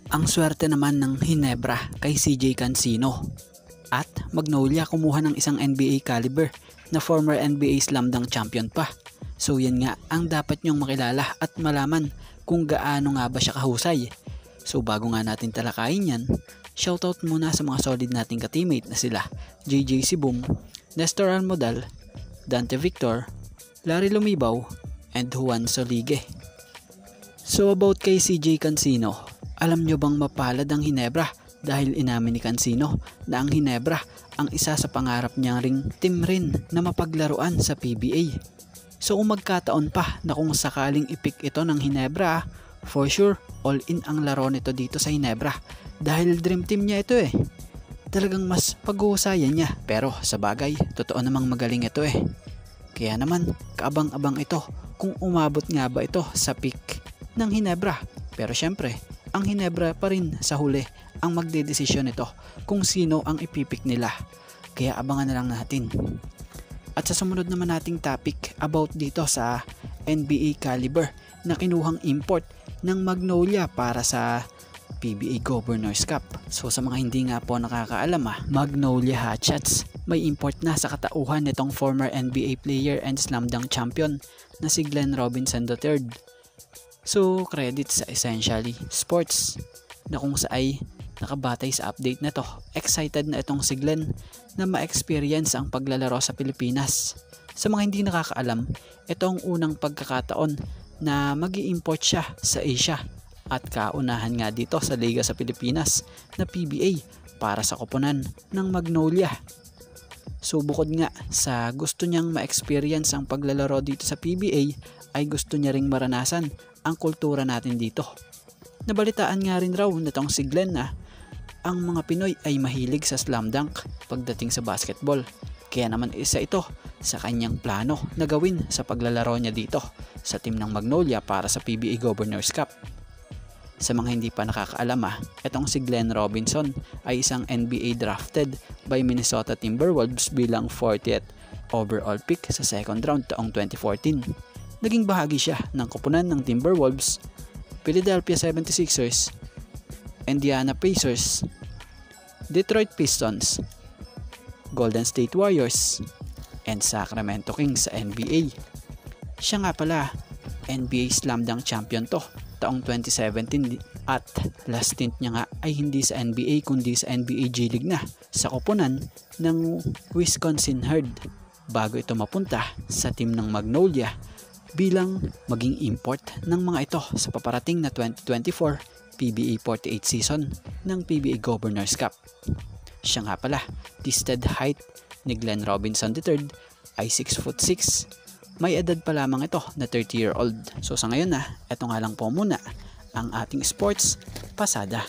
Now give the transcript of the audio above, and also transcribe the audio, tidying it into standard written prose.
Ang swerte naman ng Ginebra kay CJ Cancino. At Magnolia kumuha ng isang NBA caliber na former NBA Slam Dunk champion pa. So yan nga ang dapat nyong makilala at malaman kung gaano nga ba siya kahusay. So bago nga natin talakayin yan, shoutout muna sa mga solid nating ka-teammate na sila JJ Sibum, Nestor Almodal, Dante Victor, Larry Lumibaw, and Juan Solige. So about kay CJ Cancino, alam nyo bang mapalad ang Ginebra dahil inamin ni Cancino na ang Ginebra ang isa sa pangarap niyang ring team rin na mapaglaruan sa PBA. So kung magkataon pa na kung sakaling ipik ito ng Ginebra, for sure all in ang laro nito dito sa Ginebra dahil dream team niya ito eh. Talagang mas pag-uusayan niya, pero sa bagay totoo namang magaling ito eh. Kaya naman kaabang-abang ito kung umabot nga ba ito sa peak ng Ginebra. Pero syempre ang Ginebra pa rin sa huli ang magdedesisyon nito kung sino ang ipipik nila. Kaya abangan na lang natin. At sa sumunod naman nating topic about dito sa NBA caliber na kinuhang import ng Magnolia para sa PBA Governors Cup. So sa mga hindi nga po nakakaalam, Magnolia Hotshots may import na sa katauhan nitong former NBA player and slam dunk champion na si Glenn Robinson III. So credit sa Essentially Sports na kung saay nakabatay sa update na to. Excited na itong si Glenn na ma-experience ang paglalaro sa Pilipinas. Sa mga hindi nakakaalam, ito ang unang pagkakataon na mag-i-import siya sa Asia at kaunahan nga dito sa Liga sa Pilipinas na PBA para sa koponan ng Magnolia. So bukod nga sa gusto niyang ma-experience ang paglalaro dito sa PBA, ay gusto niya ring maranasan ang kultura natin dito. Nabalitaan nga rin raw nitong si Glenn na ang mga Pinoy ay mahilig sa slam dunk pagdating sa basketball. Kaya naman isa ito sa kanyang plano na gawin sa paglalaro niya dito sa team ng Magnolia para sa PBA Governors Cup. Sa mga hindi pa nakakaalam, itong si Glenn Robinson ay isang NBA drafted by Minnesota Timberwolves bilang 40th overall pick sa second round taong 2014. Naging bahagi siya ng koponan ng Timberwolves, Philadelphia 76ers, Indiana Pacers, Detroit Pistons, Golden State Warriors, and Sacramento Kings sa NBA. Siya nga pala, NBA Slam Dunk Champion to taong 2017 at last stint niya nga ay hindi sa NBA kundi sa NBA G League na sa koponan ng Wisconsin Herd bago ito mapunta sa team ng Magnolia bilang maging import ng mga ito sa paparating na 2024 PBA 48 season ng PBA Governors Cup. Siya nga pala, listed height ni Glenn Robinson III ay 6'6". May edad pa lamang ito na 30-year-old. So sa ngayon ito nga lang po muna ang ating sports pasada.